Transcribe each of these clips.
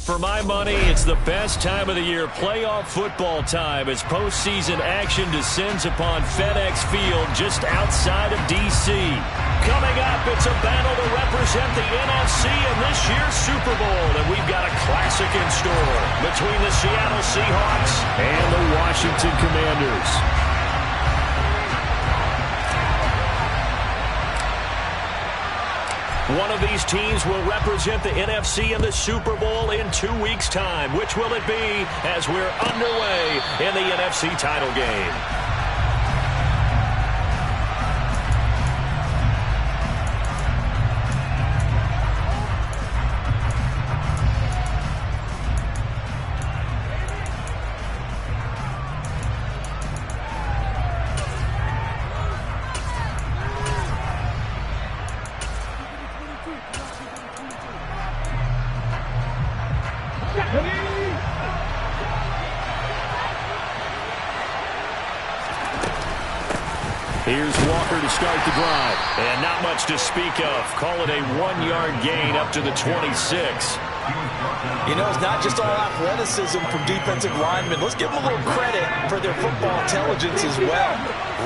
For my money, it's the best time of the year, playoff football time, as postseason action descends upon FedEx Field just outside of D.C. Coming up, it's a battle to represent the NFC in this year's Super Bowl, and we've got a classic in store between the Seattle Seahawks and the Washington Commanders. One of these teams will represent the NFC in the Super Bowl in 2 weeks' time. Which will it be as we're underway in the NFC title game? Here's Walker to start the drive. And not much to speak of. Call it a 1-yard gain up to the 26. You know, it's not just all athleticism from defensive linemen. Let's give them a little credit for their football intelligence as well.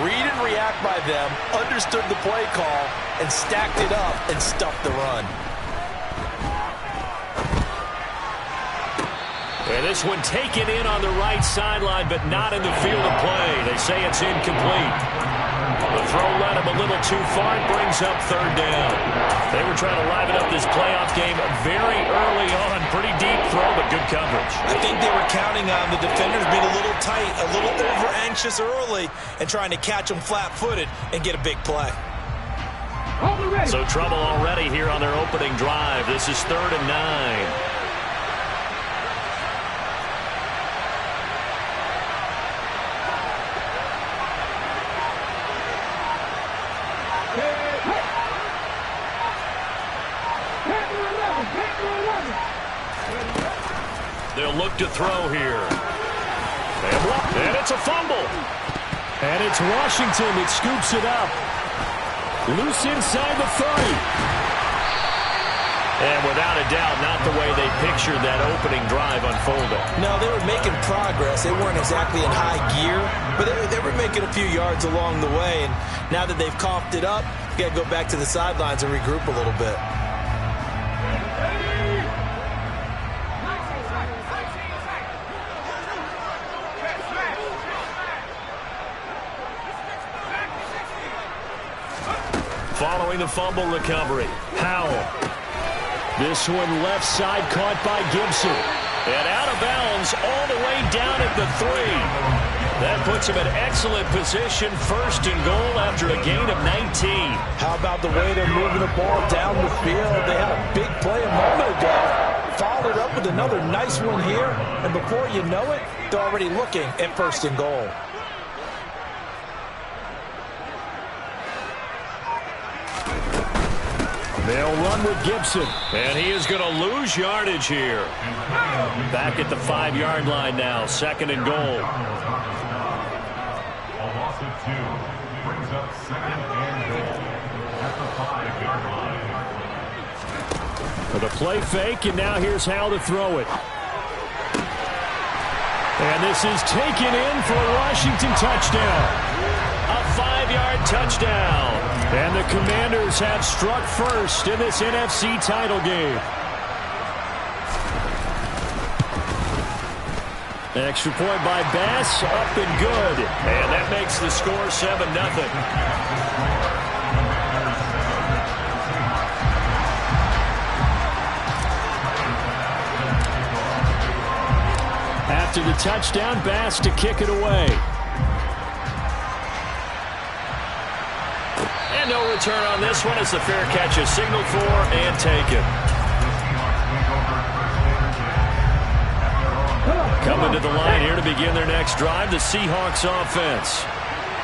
Read and react by them, understood the play call, and stacked it up and stuffed the run. And this one taken in on the right sideline, but not in the field of play. They say it's incomplete. The throw led him a little too far. It brings up third down. They were trying to liven up this playoff game very early on. Pretty deep throw, but good coverage. I think they were counting on the defenders being a little tight, a little over-anxious early, and trying to catch them flat-footed and get a big play. So trouble already here on their opening drive. This is 3rd and 9. They'll look to throw here. And it's a fumble. And it's Washington that scoops it up. Loose inside the 30. And without a doubt, not the way they pictured that opening drive unfolding. No, they were making progress. They weren't exactly in high gear, but they were making a few yards along the way. And now that they've coughed it up, you got to go back to the sidelines and regroup a little bit. Following the fumble recovery, Howell. This one left side caught by Gibson. And out of bounds all the way down at the 3. That puts him in excellent position, 1st and goal after a gain of 19. How about the way they're moving the ball down the field? They had a big play a moment ago. Followed up with another nice one here. And before you know it, they're already looking at 1st and goal. They'll run with Gibson. And he is going to lose yardage here. Back at the 5-yard line now, 2nd and goal. A loss of 2 brings up 2nd and goal at the 5-yard line. For the play fake, and now here's how to throw it. And this is taken in for a Washington touchdown. A 5-yard touchdown. And the Commanders have struck first in this NFC title game. Extra point by Bass, up and good. And that makes the score 7-0. After the touchdown, Bass to kick it away. And no return on this one as the fair catch is signaled for and taken. Coming to the line here to begin their next drive, the Seahawks offense.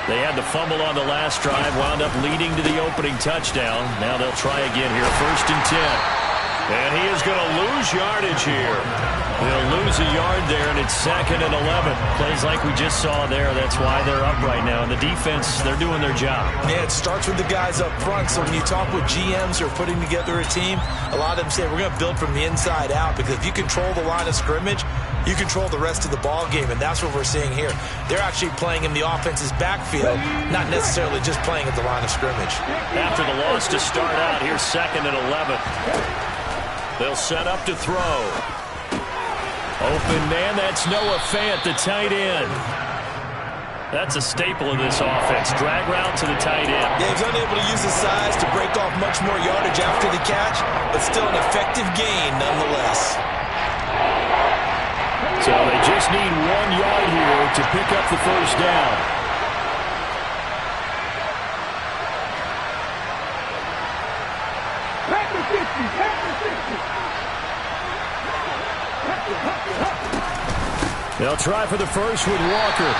They had the fumble on the last drive, wound up leading to the opening touchdown. Now they'll try again here, 1st and 10. And he is going to lose yardage here. They'll lose a yard there, and it's 2nd and 11. Plays like we just saw there. That's why they're up right now. And the defense, they're doing their job. Yeah, it starts with the guys up front. So when you talk with GMs who are putting together a team, a lot of them say we're going to build from the inside out, because if you control the line of scrimmage, you control the rest of the ball game, and that's what we're seeing here. They're actually playing in the offense's backfield, not necessarily just playing at the line of scrimmage. After the loss to start out, here's 2nd and 11. They'll set up to throw. Open man, that's Noah Fant, the tight end. That's a staple of this offense. Drag route to the tight end. Yeah, he's unable to use his size to break off much more yardage after the catch, but still an effective gain nonetheless. So they just need 1 yard here to pick up the first down. They'll try for the first with Walker.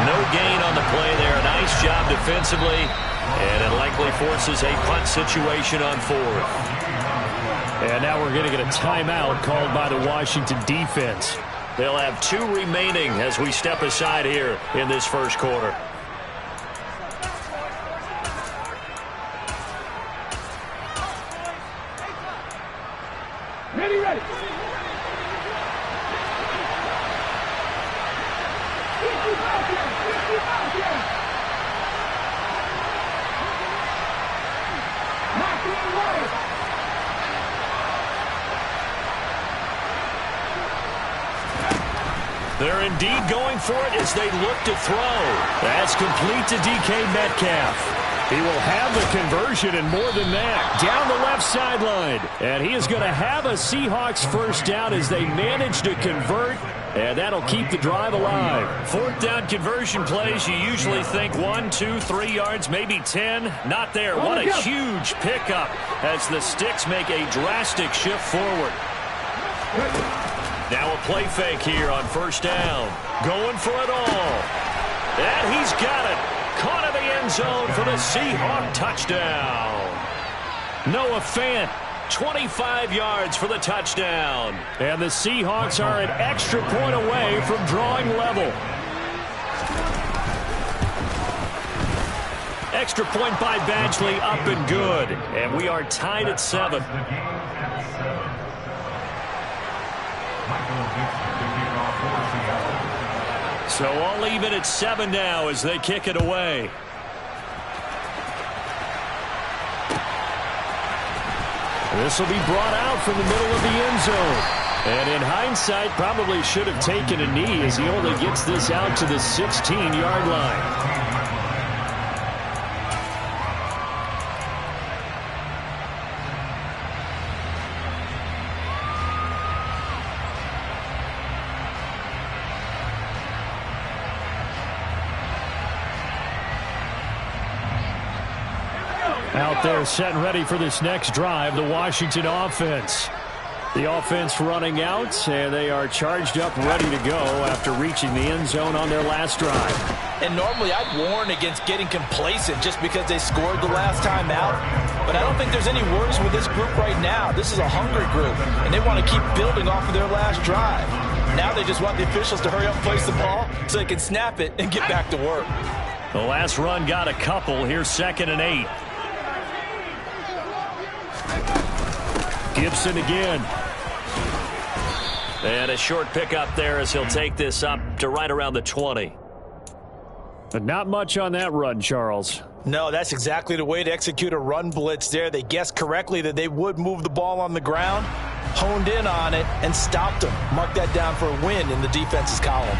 No gain on the play there. Nice job defensively. And it likely forces a punt situation on 4th. And now we're going to get a timeout called by the Washington defense. They'll have 2 remaining as we step aside here in this first quarter. Ready. They're indeed going for it as they look to throw. That's complete to DK Metcalf. He will have the conversion and more than that. Down the left sideline. And he is going to have a Seahawks first down as they manage to convert. And that'll keep the drive alive. 4th down conversion plays, you usually think 1, 2, 3 yards, maybe 10. Not there. What a huge pickup as the Sticks make a drastic shift forward. Now a play fake here on first down. Going for it all. And he's got it. Caught in the end zone for the Seahawk touchdown. Noah Fant, 25 yards for the touchdown. And the Seahawks are an extra point away from drawing level. Extra point by Badgley, up and good. And we are tied at 7. So all even at 7 now as they kick it away. This will be brought out from the middle of the end zone. And in hindsight, probably should have taken a knee as he only gets this out to the 16-yard line. Out there set and ready for this next drive, the Washington offense. The offense running out, and they are charged up, ready to go after reaching the end zone on their last drive. And normally I'd warn against getting complacent just because they scored the last time out. But I don't think there's any worries with this group right now. This is a hungry group, and they want to keep building off of their last drive. Now they just want the officials to hurry up and place the ball so they can snap it and get back to work. The last run got a couple. Here's 2nd and 8. Gibson again. And a short pickup there as he'll take this up to right around the 20. But not much on that run, Charles. No, that's exactly the way to execute a run blitz there. They guessed correctly that they would move the ball on the ground, honed in on it, and stopped them. Mark that down for a win in the defense's column.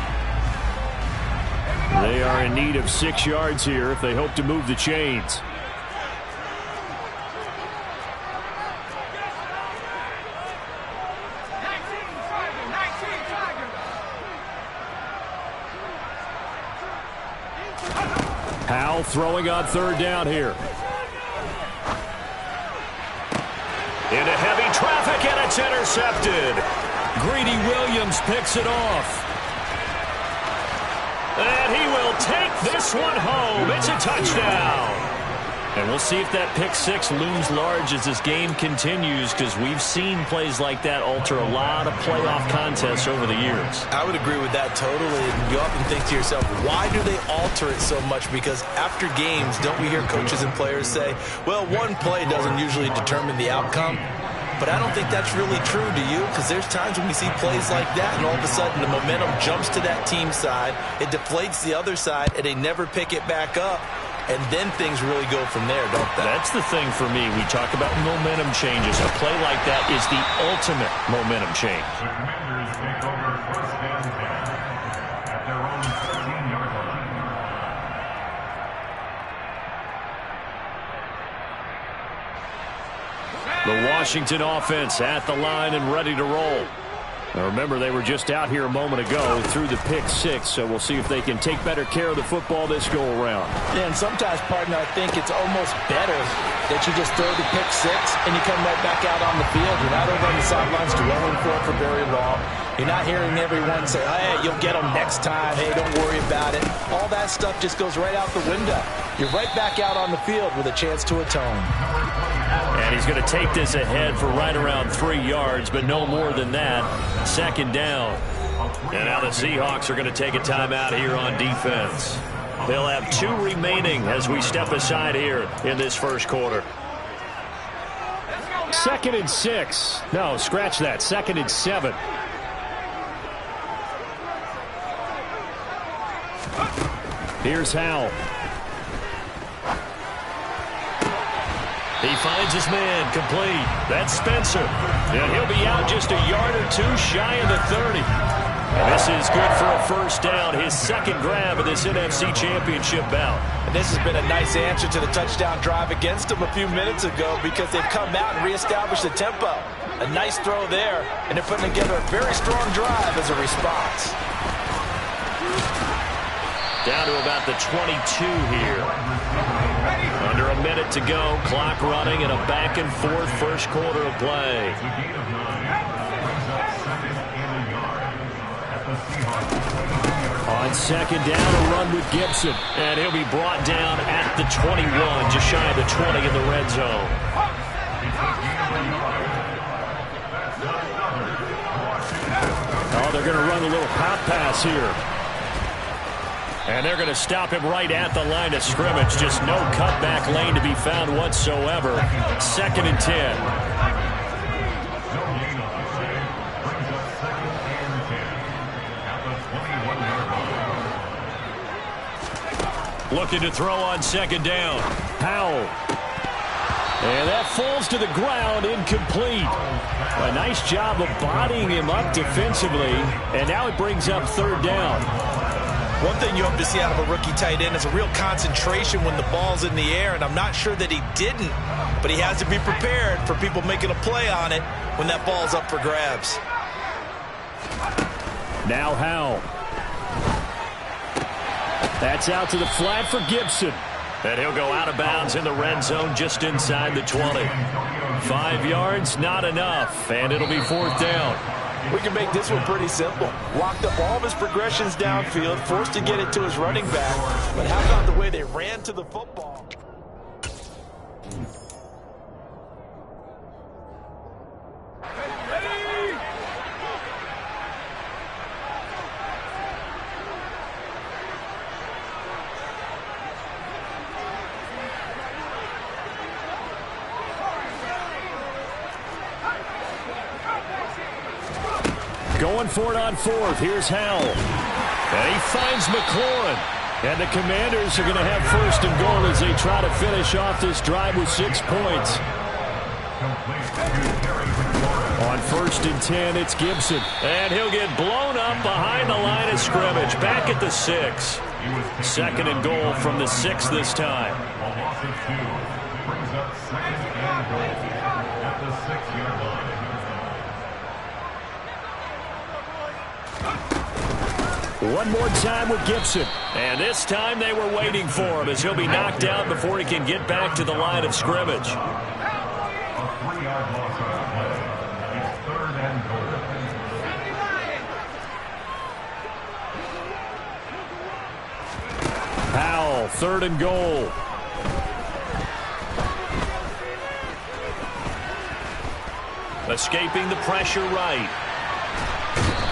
They are in need of 6 yards here if they hope to move the chains. Powell throwing on 3rd down here. Into heavy traffic, and it's intercepted. Greedy Williams picks it off. And he will take this one home. It's a touchdown. And we'll see if that pick six looms large as this game continues, because we've seen plays like that alter a lot of playoff contests over the years. I would agree with that totally. And you often think to yourself, why do they alter it so much? Because after games, don't we hear coaches and players say, well, one play doesn't usually determine the outcome? But I don't think that's really true, do you? Because there's times when we see plays like that, and all of a sudden the momentum jumps to that team side, it deflates the other side, and they never pick it back up. And then things really go from there, don't they? That's the thing for me. We talk about momentum changes. A play like that is the ultimate momentum change. The Commanders take over first and 10 at their own 13-yard line. The Washington offense at the line and ready to roll. Now remember, they were just out here a moment ago through the pick six, so we'll see if they can take better care of the football this go-around. Yeah, and sometimes, partner, I think it's almost better that you just throw the pick six and you come right back out on the field. You're not over on the sidelines dwelling for very long. You're not hearing everyone say, hey, you'll get them next time. Hey, don't worry about it. All that stuff just goes right out the window. You're right back out on the field with a chance to atone. And he's going to take this ahead for right around 3 yards, but no more than that. Second down. And now the Seahawks are going to take a timeout here on defense. They'll have 2 remaining as we step aside here in this first quarter. 2nd and 6. No, scratch that. 2nd and 7. Here's Howell. He finds his man complete. That's Spencer. And he'll be out just a yard or 2 shy of the 30. And this is good for a first down. His second grab of this NFC Championship bout. And this has been a nice answer to the touchdown drive against them a few minutes ago, because they've come out and reestablished the tempo. A nice throw there, and they're putting together a very strong drive as a response. Down to about the 22 here. Under a minute to go. Clock running in a back-and-forth first quarter of play. On second down, a run with Gibson. And he'll be brought down at the 21, just shy of the 20 in the red zone. Oh, they're going to run a little pop pass here. And they're going to stop him right at the line of scrimmage. Just no cutback lane to be found whatsoever. 2nd and 10. Looking to throw on second down. Powell. And that falls to the ground, incomplete. A nice job of bodying him up defensively. And now it brings up third down. One thing you hope to see out of a rookie tight end is a real concentration when the ball's in the air, and I'm not sure that he didn't, but he has to be prepared for people making a play on it when that ball's up for grabs. Now Howell. That's out to the flat for Gibson. And he'll go out of bounds in the red zone just inside the 20. 5 yards, not enough, and it'll be fourth down. We can make this one pretty simple. Locked up all of his progressions downfield, forced to get it to his running back. But how about the way they ran to the football? Going for it on fourth. Here's Howell. And he finds McLaurin. And the Commanders are going to have first and goal as they try to finish off this drive with 6 points. On 1st and 10, it's Gibson. And he'll get blown up behind the line of scrimmage. Back at the 6. 2nd and goal from the 6 this time. A loss of 2 brings up 2nd and goal at the 6-yard line. One more time with Gibson. And this time they were waiting for him as he'll be knocked out before he can get back to the line of scrimmage. A 3-yard loss on the play. It's 3rd and goal. Powell, 3rd and goal. Escaping the pressure right.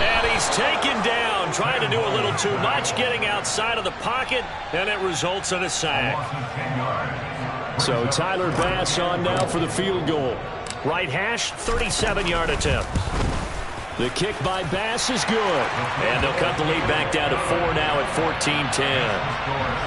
And he's taken down, trying to do a little too much, getting outside of the pocket, and it results in a sack. So Tyler Bass on now for the field goal. Right hash, 37-yard attempt. The kick by Bass is good. And they'll cut the lead back down to 4 now at 14-10.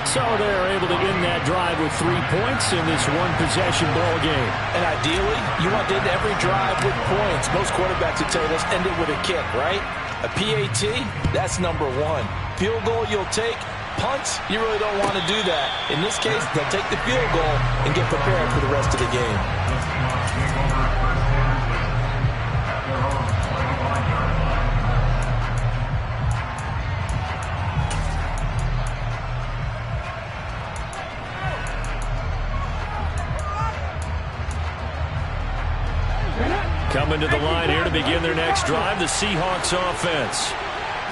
So they're able to end that drive with 3 points in this one-possession ball game. And ideally, you want to end every drive with points. Most quarterbacks would tell us end it with a kick, right? A PAT, that's number 1. Field goal you'll take. Punts, you really don't want to do that. In this case, they'll take the field goal and get prepared for the rest of the game. Coming to the line here to begin their next drive, the Seahawks offense.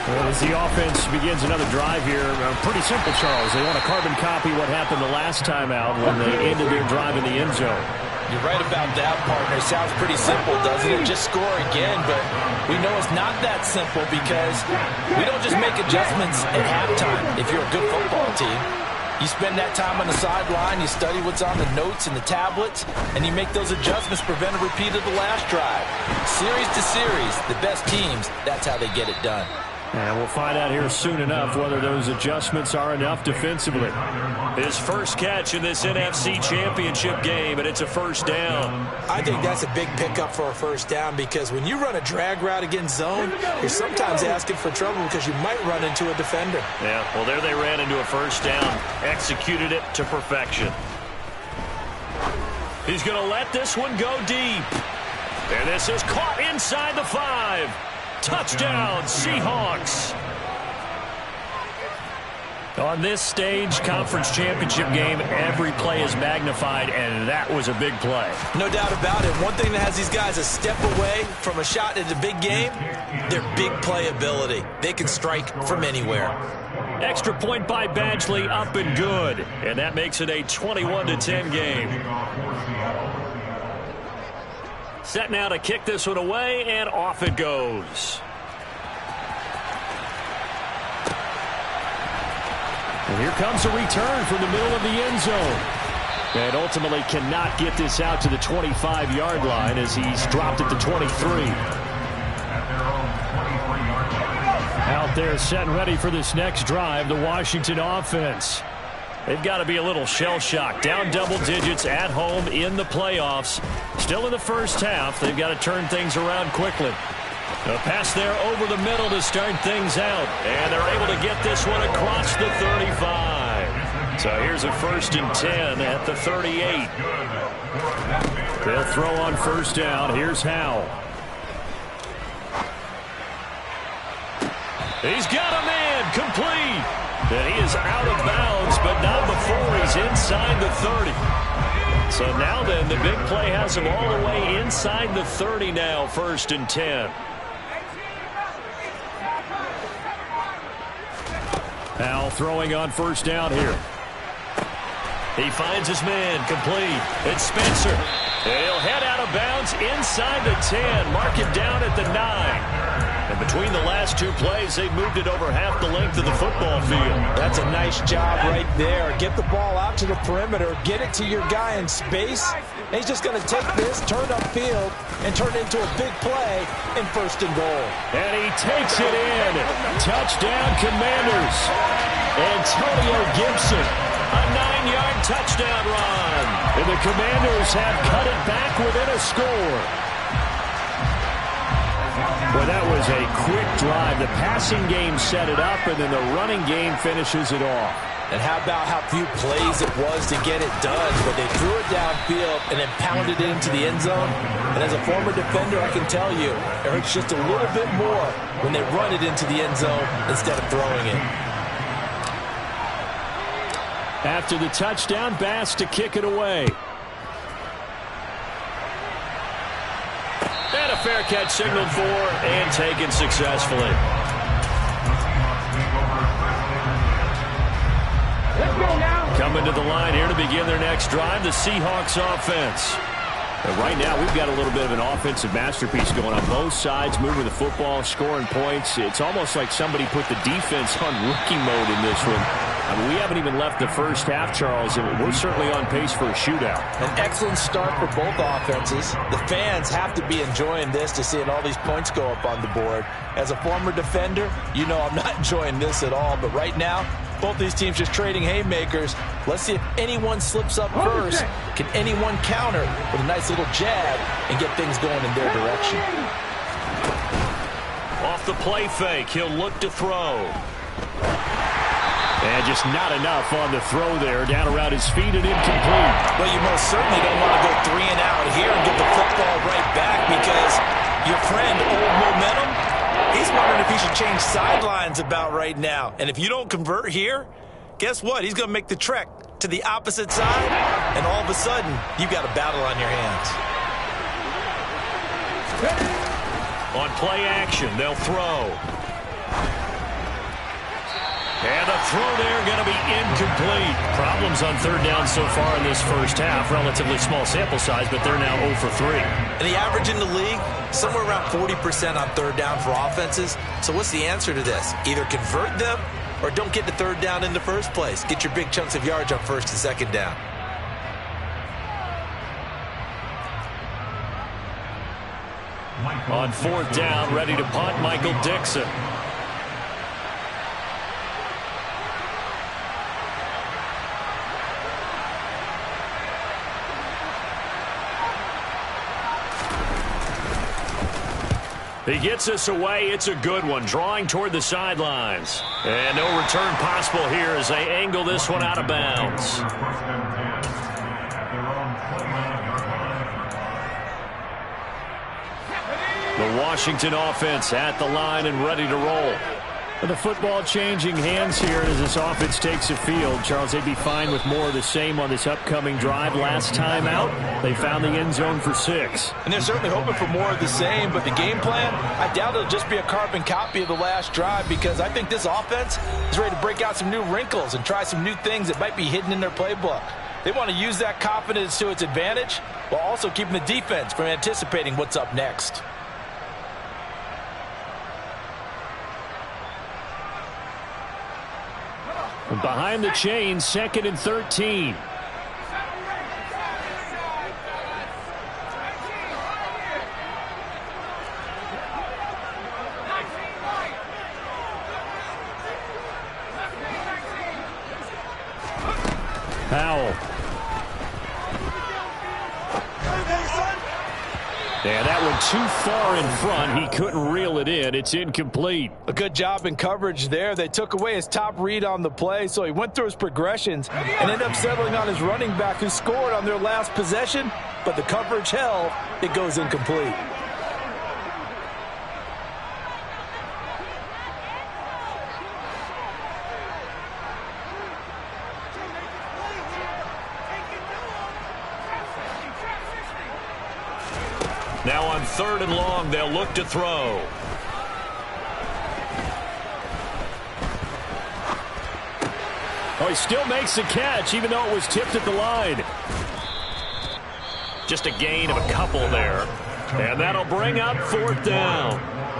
Well, as the offense begins another drive here, pretty simple, Charles. They want to carbon copy what happened the last time out when they ended their drive in the end zone. You're right about that, partner. Sounds pretty simple, doesn't it? Just score again, but we know it's not that simple because we don't just make adjustments at halftime if you're a good football team. You spend that time on the sideline, you study what's on the notes and the tablets, and you make those adjustments, prevent a repeat of the last drive. Series to series, the best teams, that's how they get it done. And we'll find out here soon enough whether those adjustments are enough defensively. His first catch in this NFC Championship game, and it's a first down. I think that's a big pickup for a first down because when you run a drag route against zone, you're sometimes asking for trouble because you might run into a defender. Yeah, well, there they ran into a first down, executed it to perfection. He's going to let this one go deep. And this is caught inside the 5. Touchdown, Seahawks. On this stage, conference championship game, every play is magnified, and that was a big play. No doubt about it. One thing that has these guys a step away from a shot at a big game, their big play ability. They can strike from anywhere. Extra point by Badgley, up and good. And that makes it a 21-10 game. Set now to kick this one away, and off it goes. And here comes a return from the middle of the end zone. And ultimately cannot get this out to the 25-yard line as he's dropped at the 23. Out there set and ready for this next drive, the Washington offense. They've got to be a little shell-shocked. Down double digits at home in the playoffs. Still in the first half. They've got to turn things around quickly. A pass there over the middle to start things out. And they're able to get this one across the 35. So here's a 1st and 10 at the 38. They'll throw on first down. Here's Howell. He's got a man complete. And he is out of bounds, but not before he's inside the 30. So now then, the big play has him all the way inside the 30 now, 1st and 10. Howell throwing on first down here. He finds his man complete. It's Spencer. He'll head out of bounds inside the 10. Mark him down at the 9. And between the last 2 plays, they've moved it over half the length of the football field. That's a nice job right there. Get the ball out to the perimeter. Get it to your guy in space. And he's just going to take this, turn upfield, and turn it into a big play in 1st and goal. And he takes it in. Touchdown, Commanders. Antonio Gibson, a 9-yard touchdown run. And the Commanders have cut it back within a score. Well, that was a quick drive. The passing game set it up, and then the running game finishes it off. And how about how few plays it was to get it done, but they threw it downfield and then pounded it into the end zone. And as a former defender, I can tell you, it hurts just a little bit more when they run it into the end zone instead of throwing it. After the touchdown, Bass to kick it away. And a fair catch signaled for and taken successfully. Coming to the line here to begin their next drive, the Seahawks offense. And right now, we've got a little bit of an offensive masterpiece going on both sides, moving the football, scoring points. It's almost like somebody put the defense on rookie mode in this one. I mean, we haven't even left the first half, Charles, and we're certainly on pace for a shootout. An excellent start for both offenses. The fans have to be enjoying this to seeing all these points go up on the board. As a former defender, you know I'm not enjoying this at all, but right now, both these teams just trading haymakers. Let's see if anyone slips up first. Can anyone counter with a nice little jab and get things going in their direction? Off the play fake, he'll look to throw. And just not enough on the throw there. Down around his feet and incomplete. Well, you most certainly don't want to go 3 and out here and get the football right back because your friend, Old Momentum, he's wondering if he should change sidelines about right now. And if you don't convert here, guess what? He's going to make the trek to the opposite side, and all of a sudden, you've got a battle on your hands. On play action, they'll throw. And the throw there going to be incomplete. Problems on third down so far in this first half. Relatively small sample size, but they're now 0 for 3. And the average in the league, somewhere around 40% on third down for offenses. So what's the answer to this? Either convert them or don't get to third down in the first place. Get your big chunks of yards on first and second down. On fourth down, ready to punt, Michael Dixon. He gets us away. It's a good one. Drawing toward the sidelines. And no return possible here as they angle this one out of bounds. The Washington offense at the line and ready to roll. The football changing hands here as this offense takes the field. Charles, they'd be fine with more of the same on this upcoming drive. Last time out, they found the end zone for 6. And they're certainly hoping for more of the same, but the game plan, I doubt it'll just be a carbon copy of the last drive because I think this offense is ready to break out some new wrinkles and try some new things that might be hidden in their playbook. They want to use that confidence to its advantage while also keeping the defense from anticipating what's up next. Behind the chains, 2nd and 13. Powell. And that one too far in front. He couldn't reel it in. It's incomplete. A good job in coverage there. They took away his top read on the play, so he went through his progressions and ended up settling on his running back who scored on their last possession, but the coverage held. It goes incomplete. Now on 3rd and long, they'll look to throw. Oh, he still makes the catch, even though it was tipped at the line. Just a gain of a couple there. And that'll bring up 4th down.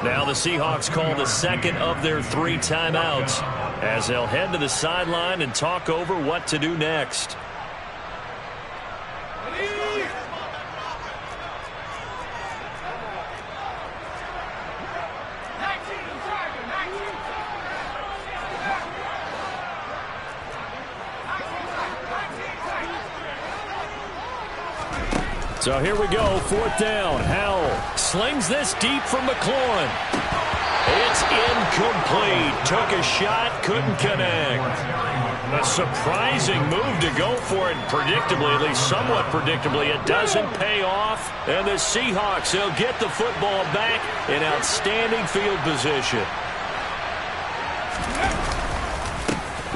Now the Seahawks call the 2nd of their 3 timeouts as they'll head to the sideline and talk over what to do next. So here we go, 4th down. Howell slings this deep from McLaurin. It's incomplete. Took a shot, couldn't connect. A surprising move to go for it. Predictably, at least somewhat predictably, it doesn't pay off. And the Seahawks, they'll get the football back in outstanding field position.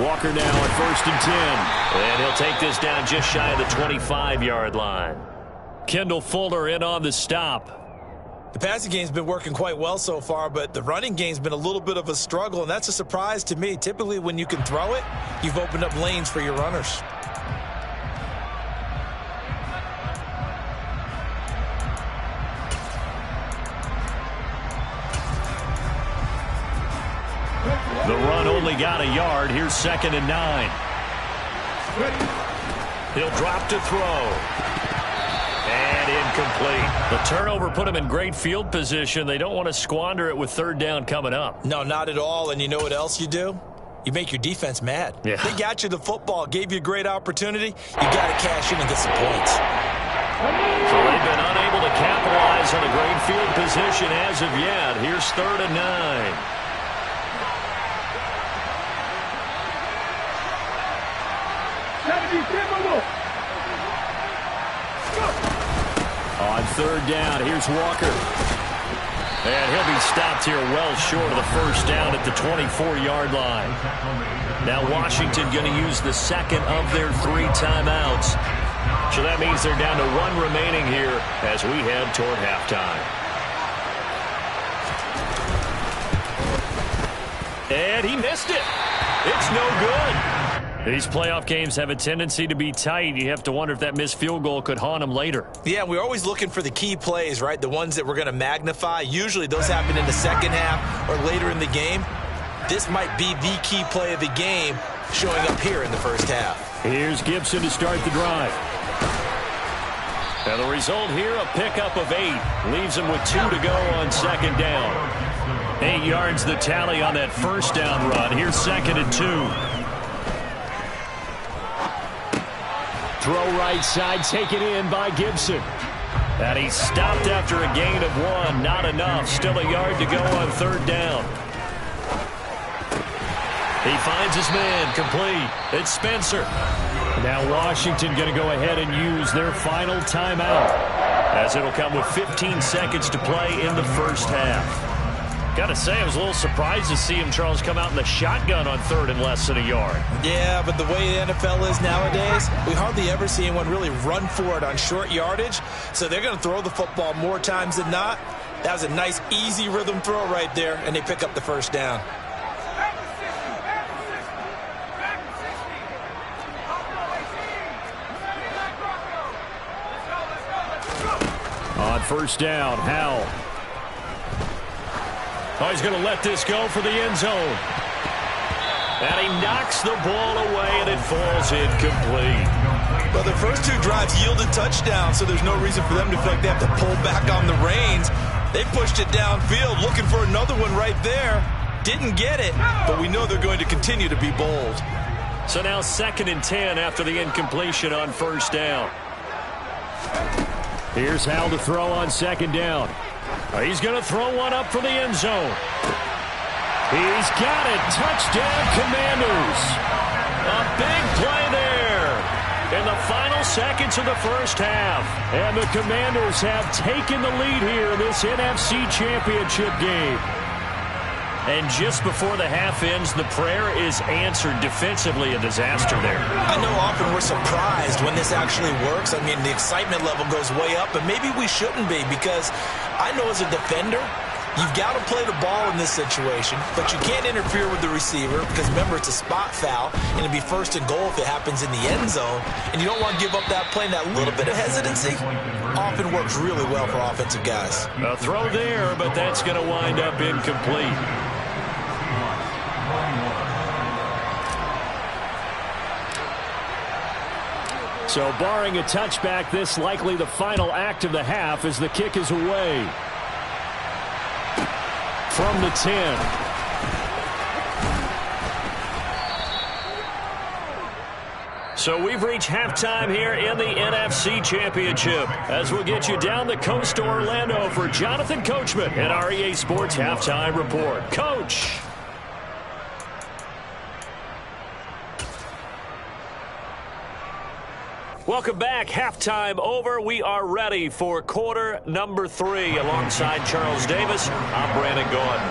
Walker now at 1st and 10. And he'll take this down just shy of the 25-yard line. Kendall Fuller in on the stop. The passing game's been working quite well so far, but the running game's been a little bit of a struggle, and that's a surprise to me. Typically, when you can throw it, you've opened up lanes for your runners. The run only got a yard. Here's 2nd and 9. He'll drop to throw. And incomplete. The turnover put him in great field position. They don't want to squander it with 3rd down coming up. No, not at all. And you know what else you do? You make your defense mad. Yeah. They got you the football, gave you a great opportunity. You got to cash in and get some points. So they've been unable to capitalize on a great field position as of yet. Here's 3rd and 9. On 3rd down, here's Walker. And he'll be stopped here well short of the 1st down at the 24-yard line. Now Washington going to use the 2nd of their 3 timeouts. So that means they're down to 1 remaining here as we head toward halftime. And he missed it. It's no good. These playoff games have a tendency to be tight. You have to wonder if that missed field goal could haunt them later. Yeah, we're always looking for the key plays, right? The ones that we're going to magnify. Usually those happen in the 2nd half or later in the game. This might be the key play of the game showing up here in the 1st half. Here's Gibson to start the drive. And the result here, a pickup of 8. Leaves him with 2 to go on 2nd down. 8 yards the tally on that 1st down run. Here's 2nd and 2. Throw right side, taken in by Gibson. And he stopped after a gain of 1. Not enough. Still a yard to go on 3rd down. He finds his man, complete. It's Spencer. Now Washington going to go ahead and use their final timeout, as it'll come with 15 seconds to play in the 1st half. Got to say, I was a little surprised to see him, Charles, come out in the shotgun on 3rd and less than a yard. Yeah, but the way the NFL is nowadays, we hardly ever see anyone really run for it on short yardage. So they're going to throw the football more times than not. That was a nice, easy rhythm throw right there, and they pick up the 1st down. On 1st down, Howell. Oh, he's going to let this go for the end zone. And he knocks the ball away, and it falls incomplete. Well, the first 2 drives yielded touchdowns, so there's no reason for them to feel like they have to pull back on the reins. They pushed it downfield, looking for another one right there. Didn't get it, but we know they're going to continue to be bold. So now 2nd and 10 after the incompletion on 1st down. Here's Howell to throw on 2nd down. He's going to throw one up for the end zone. He's got it. Touchdown, Commanders. A big play there in the final seconds of the 1st half. And the Commanders have taken the lead here in this NFC Championship game. And just before the half ends, the prayer is answered. Defensively, a disaster there. I know often we're surprised when this actually works. I mean, the excitement level goes way up, but maybe we shouldn't be, because I know as a defender, you've got to play the ball in this situation, but you can't interfere with the receiver because, remember, it's a spot foul, and it'd be 1st and goal if it happens in the end zone, and you don't want to give up that play. And that little bit of hesitancy often works really well for offensive guys. A throw there, but that's going to wind up incomplete. So barring a touchback, this likely the final act of the half as the kick is away. From the 10. So we've reached halftime here in the NFC Championship, as we'll get you down the coast to Orlando for Jonathan Coachman at our EA Sports Halftime Report. Coach. Welcome back. Halftime over. We are ready for quarter number 3. Alongside Charles Davis, I'm Brandon Gordon.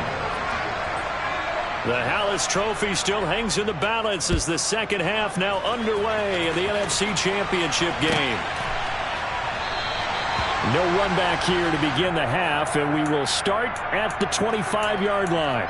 The Hallis Trophy still hangs in the balance as the 2nd half now underway in the NFC Championship game. No run back here to begin the half, and we will start at the 25-yard line.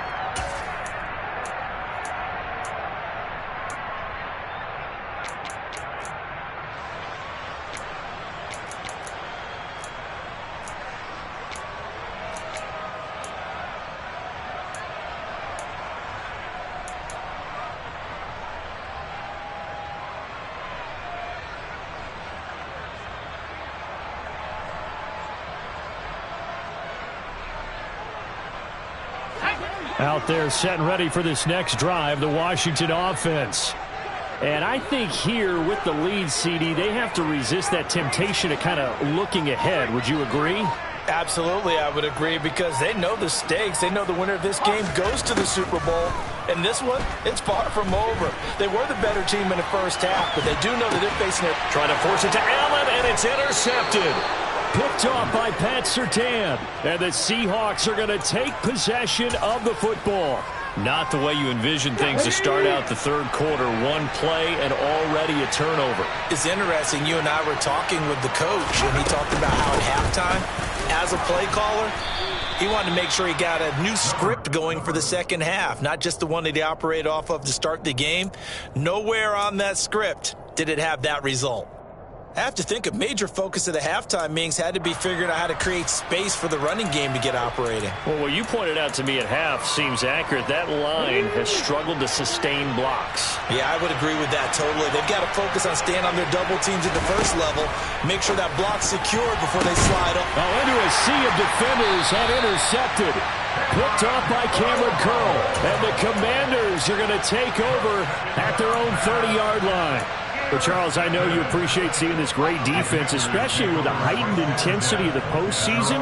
Out there set and ready for this next drive, the Washington offense. And I think here with the lead, CD, they have to resist that temptation of kind of looking ahead. Would you agree? Absolutely, I would agree, because they know the stakes. They know the winner of this game goes to the Super Bowl. And this one, it's far from over. They were the better team in the first half, but they do know that they're facing it. Trying to force it to Allen, and it's intercepted. Picked off by Pat Surtain. And the Seahawks are going to take possession of the football. Not the way you envision things to start out the third quarter. One play and already a turnover. It's interesting. You and I were talking with the coach, and he talked about how at halftime, as a play caller, he wanted to make sure he got a new script going for the second half, not just the one that he operated off of to start the game. Nowhere on that script did it have that result. I have to think a major focus of the halftime meetings had to be figuring out how to create space for the running game to get operating. Well, what you pointed out to me at half seems accurate. That line has struggled to sustain blocks. Yeah, I would agree with that totally. They've got to focus on staying on their double teams at the first level, make sure that block's secured before they slide up. Oh, into a sea of defenders and intercepted. Picked off by Cameron Curl. And the Commanders are going to take over at their own 30-yard line. But, Charles, I know you appreciate seeing this great defense, especially with the heightened intensity of the postseason.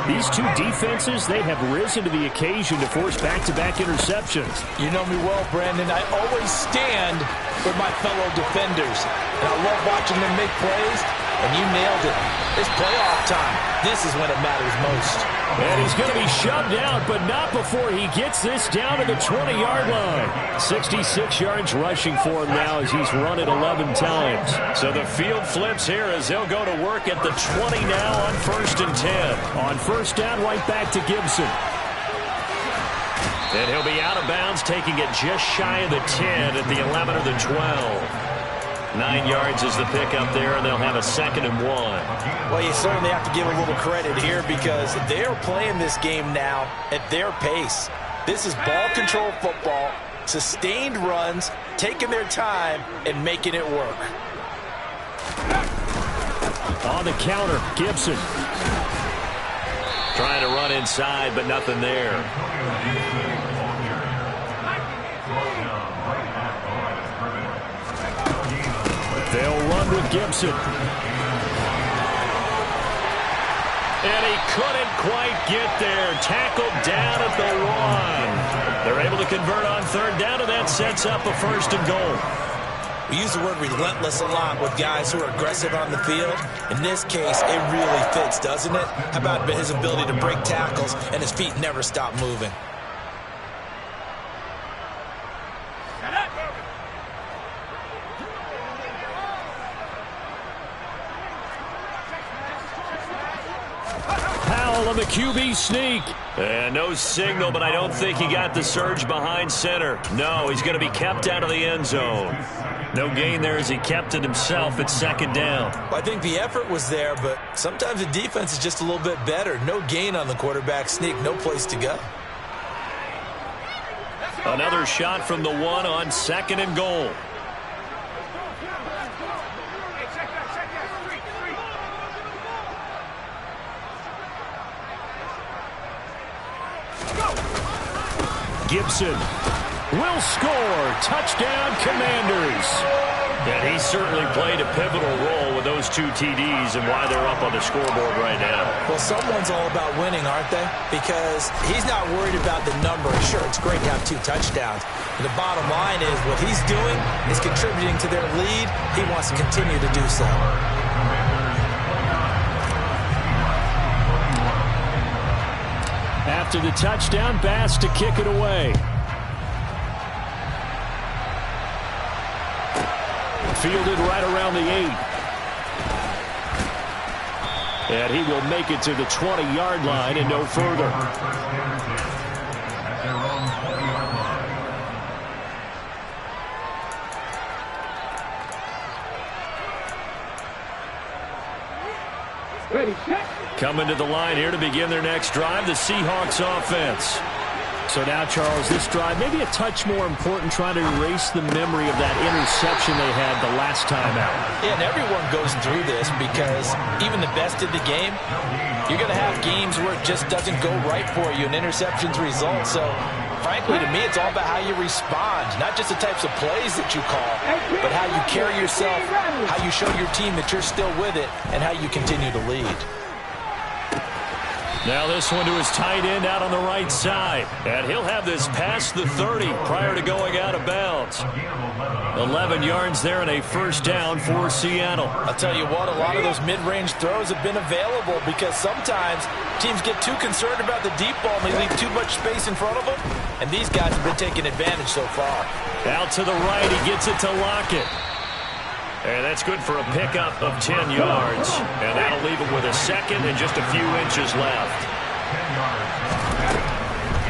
These two defenses, they have risen to the occasion to force back-to-back interceptions. You know me well, Brandon. I always stand with my fellow defenders. And I love watching them make plays, and you nailed it. It's playoff time. This is when it matters most. And he's going to be shoved out, but not before he gets this down to the 20-yard line. 66 yards rushing for him now as he's run it 11 times. So the field flips here as they'll go to work at the 20 now on 1st and 10. On first down, right back to Gibson. And he'll be out of bounds, taking it just shy of the 10 at the 11 or the 12. 9 yards is the pickup there, and they'll have a 2nd and 1. Well, you certainly have to give a little credit here because they're playing this game now at their pace. This is ball control football, sustained runs, taking their time, and making it work. On the counter, Gibson. Trying to run inside, but nothing there. They'll run with Gibson. And he couldn't quite get there. Tackled down at the 1. They're able to convert on third down, and that sets up a 1st and goal. We use the word relentless a lot with guys who are aggressive on the field. In this case, it really fits, doesn't it? How about his ability to break tackles and his feet never stop moving? On the QB sneak. And no signal, but I don't think he got the surge behind center. No, he's going to be kept out of the end zone. No gain there as he kept it himself at 2nd down. Well, I think the effort was there, but sometimes the defense is just a little bit better. No gain on the quarterback sneak, no place to go. Another shot from the 1 on 2nd and goal. Gibson will score. Touchdown, Commanders. And he certainly played a pivotal role with those 2 TDs and why they're up on the scoreboard right now. Well, someone's all about winning, aren't they? Because he's not worried about the number. Sure, it's great to have 2 touchdowns. But the bottom line is what he's doing is contributing to their lead. He wants to continue to do so. After the touchdown, Bass to kick it away. Fielded right around the 8. And he will make it to the 20-yard line and no further. Coming to the line here to begin their next drive, the Seahawks offense. So now, Charles, this drive maybe a touch more important, trying to erase the memory of that interception they had the last time out. Yeah, and everyone goes through this because even the best in the game, you're going to have games where it just doesn't go right for you, and interceptions result. So Frankly, to me, it's all about how you respond, not just the types of plays that you call, but how you carry yourself, how you show your team that you're still with it, and how you continue to lead. Now this one to his tight end out on the right side. And he'll have this past the 30 prior to going out of bounds. 11 yards there and a first down for Seattle. I'll tell you what, a lot of those mid-range throws have been available because sometimes teams get too concerned about the deep ball and they leave too much space in front of them. And these guys have been taking advantage so far. Out to the right, he gets it to Lockett. And that's good for a pickup of 10 yards. And that'll leave him with a second and just a few inches left.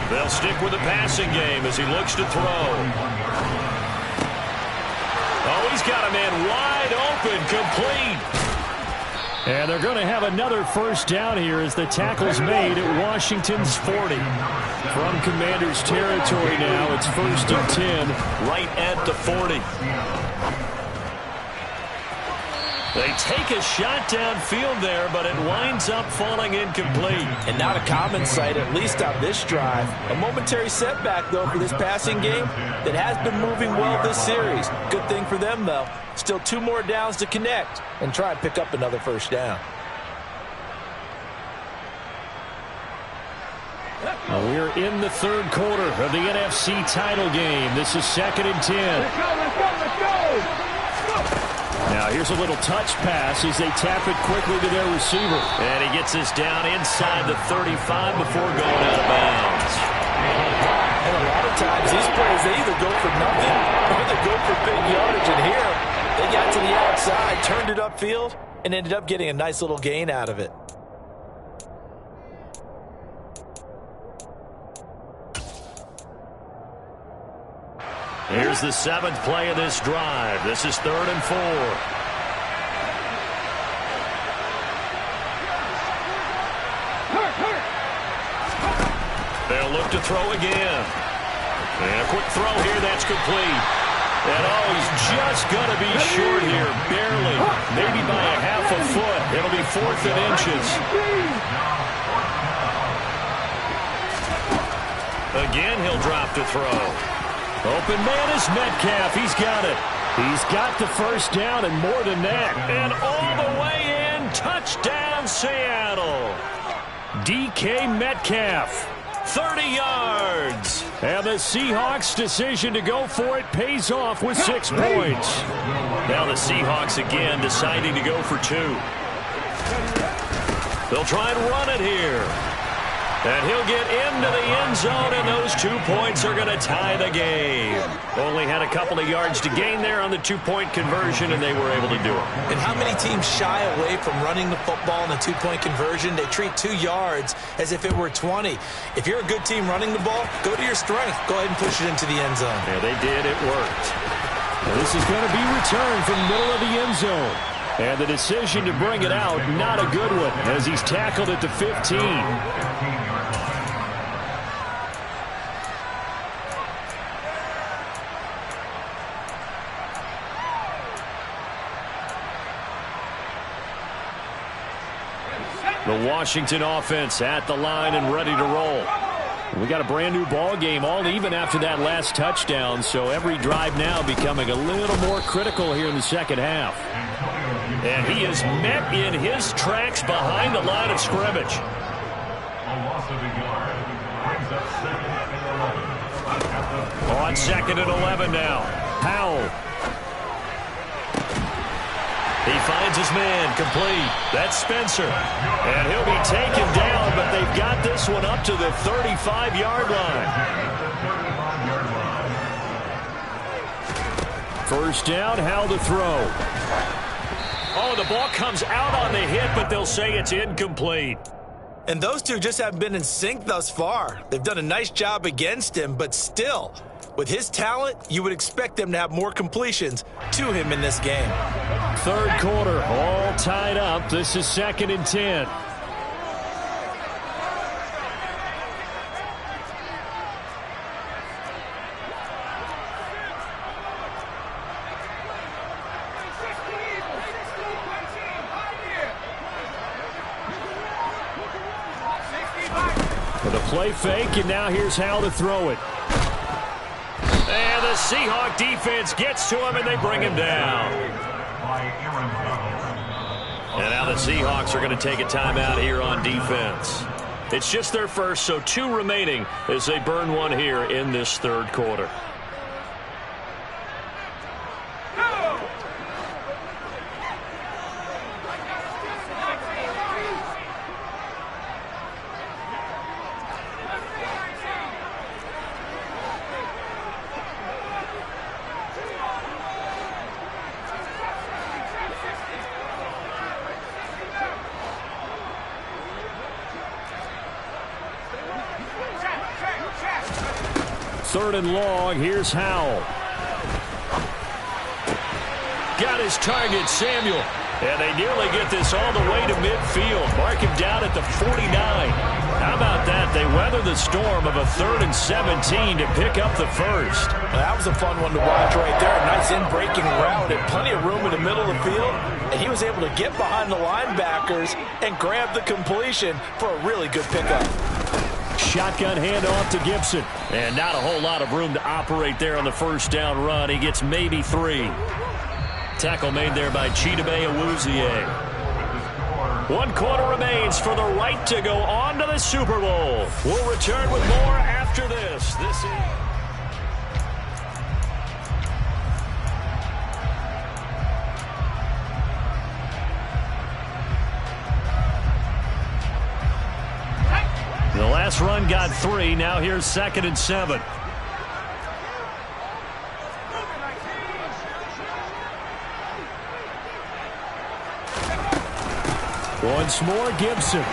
They'll stick with the passing game as he looks to throw. Oh, he's got a man wide open, complete. And they're going to have another first down here as the tackle's made at Washington's 40. From Commanders territory now, it's 1st and 10, right at the 40. They take a shot downfield there, but it winds up falling incomplete. And not a common sight, at least on this drive. A momentary setback, though, for this passing game that has been moving well this series. Good thing for them, though. Still 2 more downs to connect and try and pick up another first down. Well, we're in the third quarter of the NFC title game. This is 2nd and 10. Let's go! Now here's a little touch pass as they tap it quickly to their receiver. And he gets this down inside the 35 before going out of bounds. And a lot of times these plays, they either go for nothing or they go for big yardage. And here, they got to the outside, turned it upfield, and ended up getting a nice little gain out of it. Here's the 7th play of this drive. This is 3rd and 4. They'll look to throw again. And a quick throw here, that's complete. And oh, he's just going to be short here, barely. Maybe by a half a foot. It'll be 4th and inches. Again, he'll drop to throw. Open man is Metcalf. He's got it. He's got the first down and more than that. And all the way in. Touchdown, Seattle. DK Metcalf. 30 yards. And the Seahawks' decision to go for it pays off with 6 points. Now the Seahawks again deciding to go for 2. They'll try and run it here. And he'll get into the end zone, and those 2 points are going to tie the game. Only had a couple of yards to gain there on the 2-point conversion, and they were able to do it. And how many teams shy away from running the football in a 2-point conversion? They treat 2 yards as if it were 20. If you're a good team running the ball, go to your strength. Go ahead and push it into the end zone. Yeah, they did. It worked. Well, this is going to be returned from the middle of the end zone. And the decision to bring it out, not a good one, as he's tackled at the 15. The Washington offense at the line and ready to roll. We got a brand new ball game, all even after that last touchdown, so every drive now becoming a little more critical here in the second half. And he is met in his tracks behind the line of scrimmage. On 2nd and 11 now. Powell. He finds his man, complete. That's Spencer. And he'll be taken down, but they've got this one up to the 35-yard line. First down, Howell to throw. Oh, the ball comes out on the hit, but they'll say it's incomplete. And those two just haven't been in sync thus far. They've done a nice job against him, but still, with his talent, you would expect them to have more completions to him in this game. Third quarter, all tied up. This is 2nd and 10. With a play fake, and now here's how to throw it. the Seahawks defense gets to him, and they bring him down. And now the Seahawks are going to take a timeout here on defense. It's just their first, so 2 remaining as they burn one here in this third quarter. Third and long, here's Howell. Got his target, Samuel. And they nearly get this all the way to midfield. Mark him down at the 49. How about that? They weather the storm of a 3rd and 17 to pick up the first. Well, that was a fun one to watch right there. A nice in-breaking route and plenty of room in the middle of the field. And he was able to get behind the linebackers and grab the completion for a really good pickup. Shotgun handoff to Gibson. And not a whole lot of room to operate there on the first down run. He gets maybe 3. Tackle made there by Chidobe Awuzie. 1 quarter remains for the right to go on to the Super Bowl. We'll return with more after this. This is... The last run got 3. Now here's 2nd and 7. Once more, Gibson.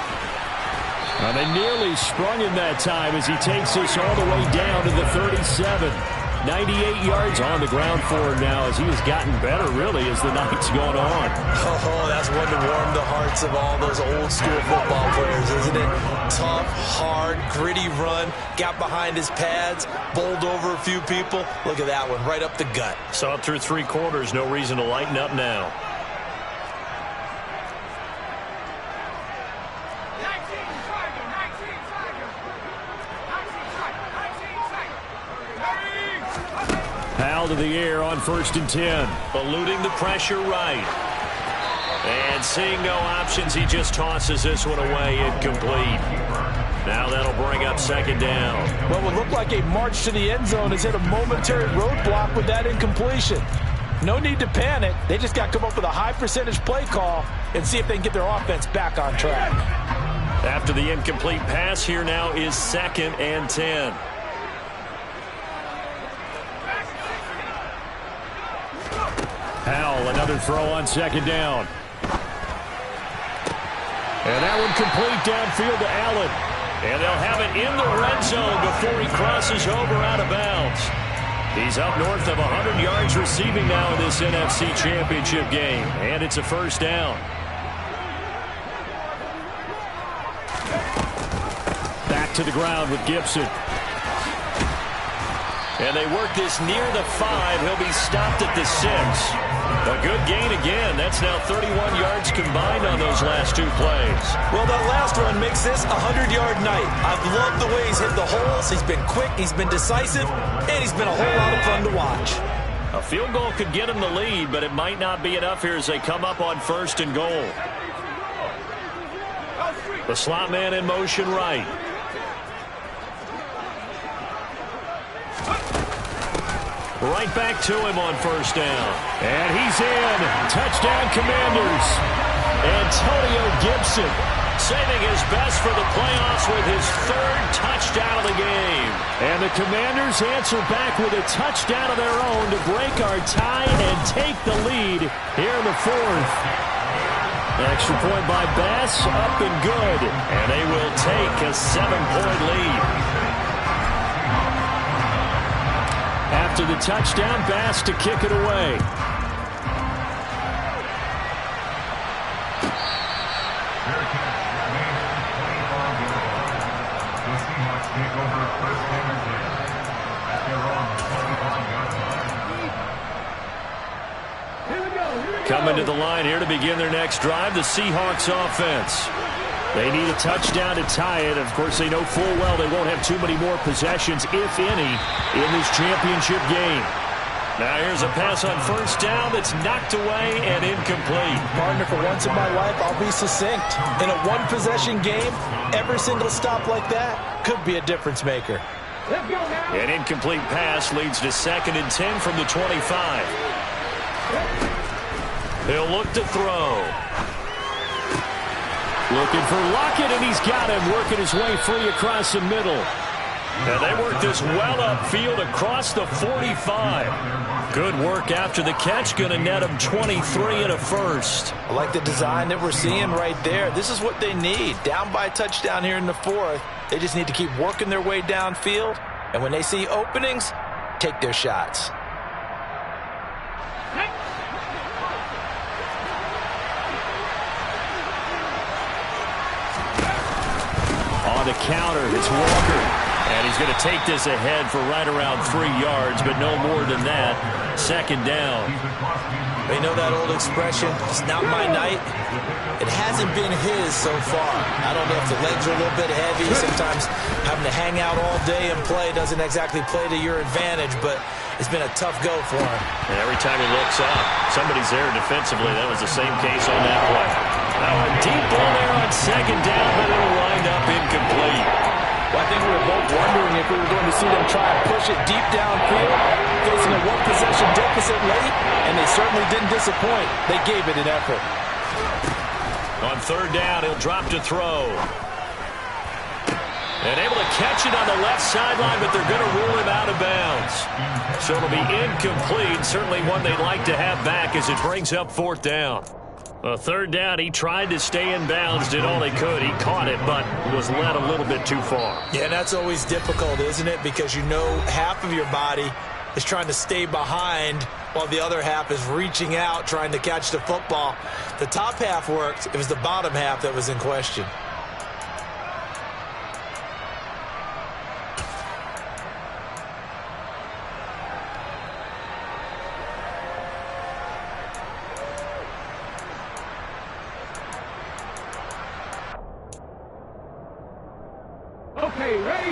And they nearly sprung him that time as he takes this all the way down to the 37. 98 yards on the ground for him now as he has gotten better, really, as the night's gone on. Oh, that's one to warm the hearts of all those old-school football players, isn't it? Tough, hard, gritty run, got behind his pads, bowled over a few people. Look at that one, right up the gut. Saw it through 3 quarters, no reason to lighten up now. Howell to the air on 1st and 10. Eluding the pressure right. And seeing no options, he just tosses this one away, incomplete. Now that'll bring up 2nd down. What would look like a march to the end zone has hit a momentary roadblock with that incompletion. No need to panic. They just got to come up with a high percentage play call and see if they can get their offense back on track. After the incomplete pass, here now is 2nd and 10. Howell, another throw on 2nd down. And that one complete downfield to Allen. And they'll have it in the red zone before he crosses over out of bounds. He's up north of 100 yards receiving now in this NFC Championship game. And it's a 1st down. Back to the ground with Gibson. And they work this near the 5. He'll be stopped at the 6. A good gain again. That's now 31 yards combined on those last 2 plays. Well, that last run makes this a 100-yard night. I've loved the way he's hit the holes. He's been quick, he's been decisive, and he's been a whole lot of fun to watch. A field goal could get him the lead, but it might not be enough here as they come up on 1st and goal. The slot man in motion right. Right back to him on 1st down. And he's in. Touchdown, Commanders. Antonio Gibson saving his best for the playoffs with his 3rd touchdown of the game. And the Commanders answer back with a touchdown of their own to break our tie and take the lead here in the 4th. Extra point by Bass, up and good. And they will take a 7-point lead. After the touchdown, Bass to kick it away. Coming to the line here to begin their next drive, the Seahawks offense. They need a touchdown to tie it. Of course, they know full well they won't have too many more possessions, if any, in this championship game. Now here's a pass on first down that's knocked away and incomplete. Partner, for once in my life, I'll be succinct. In a one-possession game, every single stop like that could be a difference maker. Let's go now. An incomplete pass leads to 2nd and 10 from the 25. He'll look to throw. Looking for Lockett, and he's got him, working his way free across the middle. And they work this well upfield across the 45. Good work after the catch, going to net him 23 and a first. I like the design that we're seeing right there. This is what they need. Down by a touchdown here in the 4th. They just need to keep working their way downfield. And when they see openings, take their shots. On the counter, it's Walker. And he's going to take this ahead for right around 3 yards, but no more than that. 2nd down. You know that old expression, it's not my night? It hasn't been his so far. I don't know if the legs are a little bit heavy. Sometimes having to hang out all day and play doesn't exactly play to your advantage, but it's been a tough go for him. And every time he looks up, somebody's there defensively. That was the same case on that play. Now a deep ball there on 2nd down, but it'll wind up incomplete. Well, I think we were both wondering if we were going to see them try and push it deep downfield, facing a one-possession deficit late, and they certainly didn't disappoint. They gave it an effort. On 3rd down, he'll drop to throw. And able to catch it on the left sideline, but they're going to rule him out of bounds. So it'll be incomplete, certainly one they'd like to have back as it brings up 4th down. 3rd down, he tried to stay in bounds, did all he could. He caught it, but was led a little bit too far. Yeah, that's always difficult, isn't it? Because you know half of your body is trying to stay behind while the other half is reaching out, trying to catch the football. The top half worked. It was the bottom half that was in question. Okay, ready?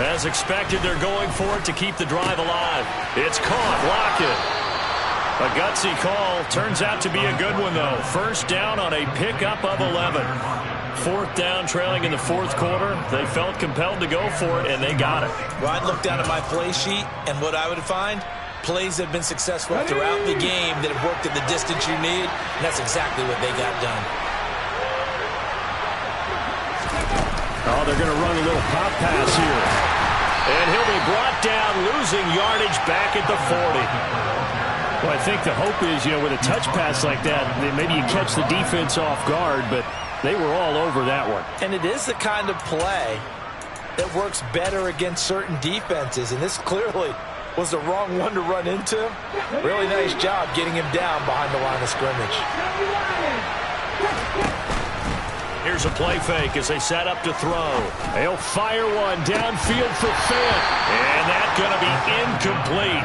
As expected, they're going for it to keep the drive alive. It's caught. Lockett. A gutsy call. Turns out to be a good one, though. 1st down on a pickup of 11. 4th down, trailing in the 4th quarter. They felt compelled to go for it, and they got it. Well, I'd look down at my play sheet, and what I would find, plays have been successful throughout the game that have worked at the distance you need, and that's exactly what they got done. Oh, they're going to run a little pop pass here. And he'll be brought down, losing yardage back at the 40. Well, I think the hope is, with a touch pass like that, maybe you catch the defense off guard, but they were all over that one. And it is the kind of play that works better against certain defenses, and this clearly was the wrong one to run into. Really nice job getting him down behind the line of scrimmage. Here's a play fake as they set up to throw. They'll fire one downfield for Fant, and that's going to be incomplete.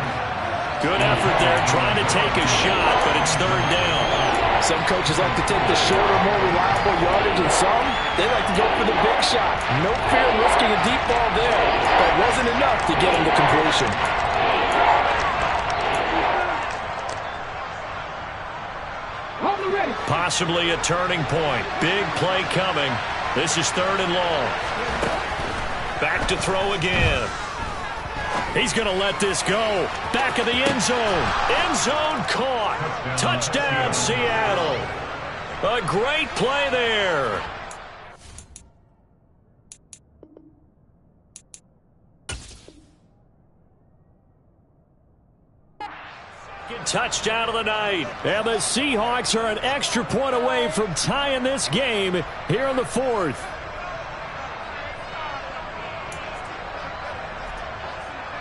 Good effort there, trying to take a shot, but it's 3rd down. Some coaches like to take the shorter, more reliable yardage, and some, they like to go for the big shot. No fear in risking a deep ball there. That wasn't enough to get him to completion. Possibly a turning point. Big play coming. This is 3rd and long. Back to throw again. He's going to let this go. Back of the end zone. End zone caught. Touchdown, Seattle. A great play there. Touchdown of the night. And the Seahawks are an extra point away from tying this game here in the 4th.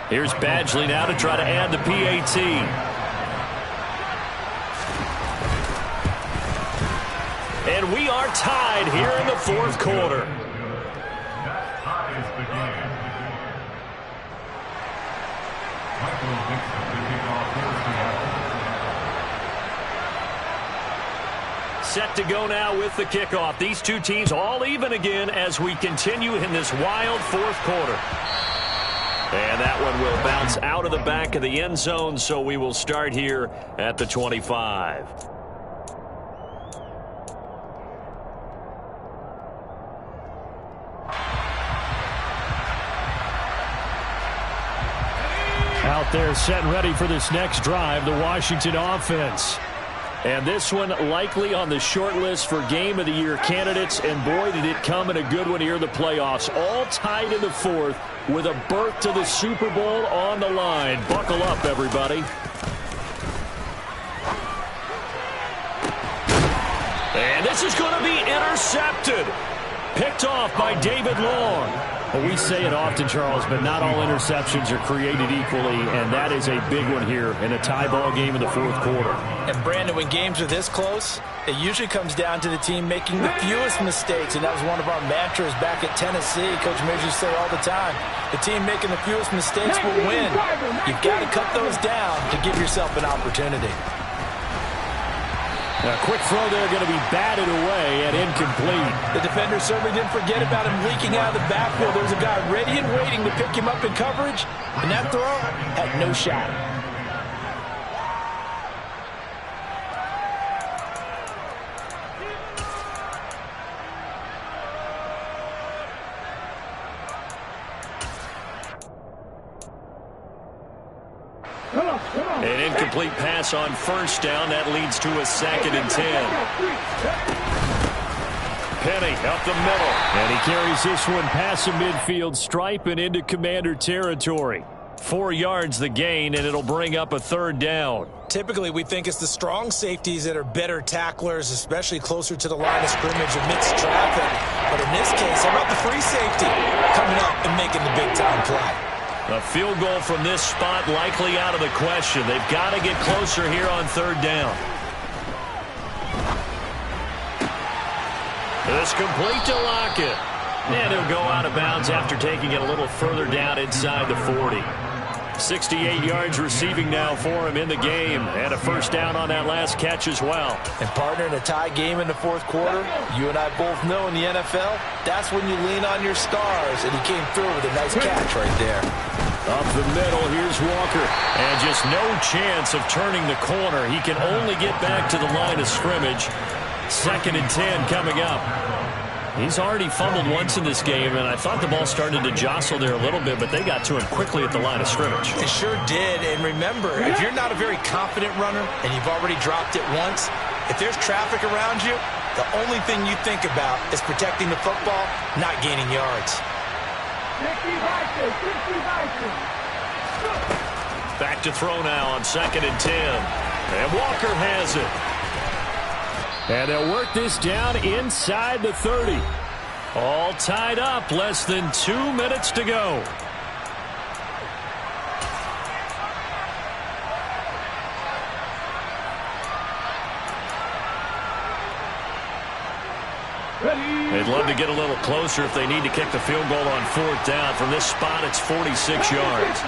Here's Badgley now to try to add the PAT. And we are tied here in the 4th quarter. That ties the game. Set to go now with the kickoff. These two teams all even again as we continue in this wild fourth quarter. And that one will bounce out of the back of the end zone, so we will start here at the 25. Out there set and ready for this next drive, the Washington offense. And this one likely on the short list for Game of the Year candidates. And boy, did it come in a good one here in the playoffs. All tied in the fourth with a berth to the Super Bowl on the line. Buckle up, everybody. And this is going to be intercepted. Picked off by David Long. Well, we say it often, Charles, but not all interceptions are created equally, and that is a big one here in a tie ball game in the fourth quarter. And, Brandon, when games are this close, it usually comes down to the team making the fewest mistakes, and that was one of our mantras back at Tennessee. Coach Mears used to say all the time, the team making the fewest mistakes will win. You've got to cut those down to give yourself an opportunity. A quick throw there going to be batted away and incomplete. The defender certainly didn't forget about him leaking out of the backfield. There was a guy ready and waiting to pick him up in coverage, and that throw had no shot. An incomplete pass on first down. That leads to a 2nd and 10. Penny up the middle. And he carries this one past the midfield stripe and into Commander territory. 4 yards the gain, and it'll bring up a 3rd down. Typically, we think it's the strong safeties that are better tacklers, especially closer to the line of scrimmage amidst traffic. But in this case, how about the free safety coming up and making the big-time play? A field goal from this spot likely out of the question. They've got to get closer here on 3rd down. It's complete to Lockett. And he'll go out of bounds after taking it a little further down inside the 40. 68 yards receiving now for him in the game. And a 1st down on that last catch as well. And, partner, in a tie game in the fourth quarter, you and I both know in the NFL, that's when you lean on your stars. And he came through with a nice catch right there. Up the middle, here's Walker. And just no chance of turning the corner. He can only get back to the line of scrimmage. 2nd and 10 coming up. He's already fumbled once in this game, and I thought the ball started to jostle there a little bit, but they got to him quickly at the line of scrimmage. It sure did, and remember, if you're not a very confident runner and you've already dropped it once, if there's traffic around you, the only thing you think about is protecting the football, not gaining yards. Back to throw now on 2nd and 10. And Walker has it. And they'll work this down inside the 30. All tied up, less than 2 minutes to go. They'd love to get a little closer if they need to kick the field goal on 4th down. From this spot, it's 46 yards.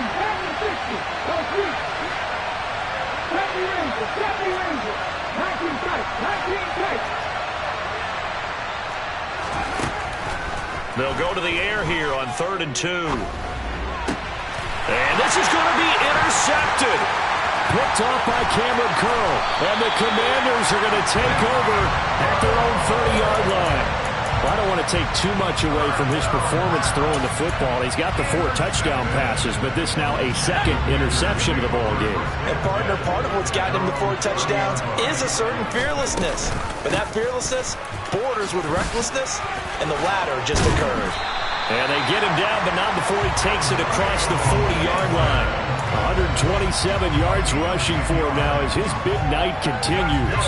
They'll go to the air here on 3rd and 2. And this is going to be intercepted. Picked off by Cameron Curl. And the Commanders are going to take over at their own 30-yard line. Well, I don't want to take too much away from his performance throwing the football. He's got the 4 touchdown passes, but this now a 2nd interception of the ball game. And, partner, part of what's gotten him the 4 touchdowns is a certain fearlessness. But that fearlessness borders with recklessness, and the latter just occurred. And they get him down, but not before he takes it across the 40-yard line. 127 yards rushing for him now as his big night continues.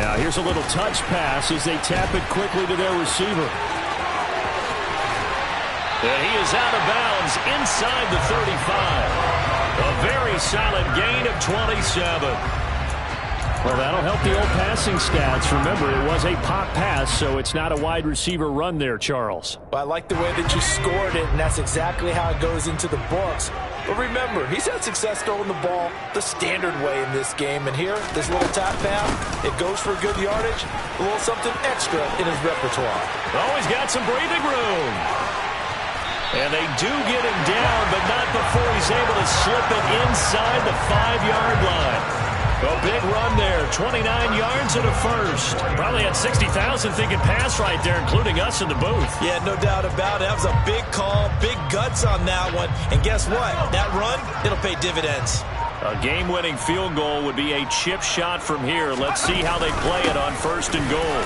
Now here's a little touch pass as they tap it quickly to their receiver. And he is out of bounds inside the 35. A very solid gain of 27. Well, that'll help the old passing stats. Remember, it was a pop pass, so it's not a wide receiver run there, Charles. Well, I like the way that you scored it, and that's exactly how it goes into the books. But remember, he's had success throwing the ball the standard way in this game. And here, this little top pass, it goes for good yardage, a little something extra in his repertoire. Oh, he's got some breathing room. And they do get him down, but not before he's able to slip it inside the 5-yard line. A big run there, 29 yards and a first. Probably had 60,000 thinking pass right there, including us in the booth. Yeah, no doubt about it. That was a big call, big guts on that one. And guess what? That run, it'll pay dividends. A game-winning field goal would be a chip shot from here. Let's see how they play it on 1st and goal.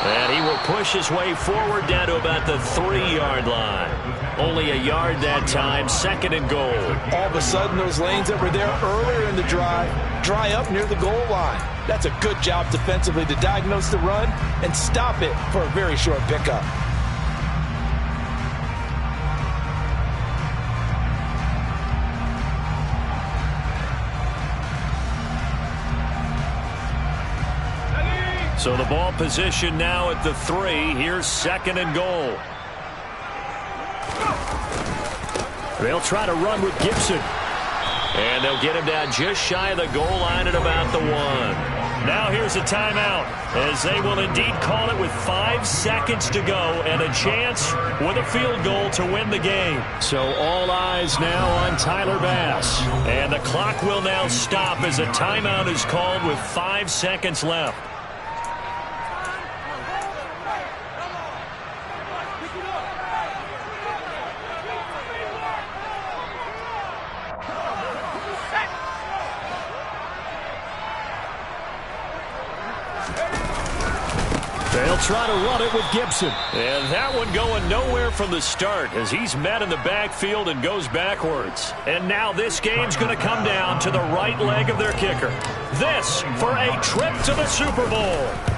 And he will push his way forward down to about the 3-yard line. Only a yard that time, 2nd and goal. All of a sudden, those lanes that were there earlier in the drive dry up near the goal line. That's a good job defensively to diagnose the run and stop it for a very short pickup. So the ball position now at the 3. Here's 2nd and goal. They'll try to run with Gibson. And they'll get him down just shy of the goal line at about the 1. Now here's a timeout, as they will indeed call it with 5 seconds to go and a chance with a field goal to win the game. So all eyes now on Tyler Bass. And the clock will now stop as a timeout is called with 5 seconds left. They'll try to run it with Gibson. And that one going nowhere from the start as he's met in the backfield and goes backwards. And now this game's going to come down to the right leg of their kicker. This for a trip to the Super Bowl.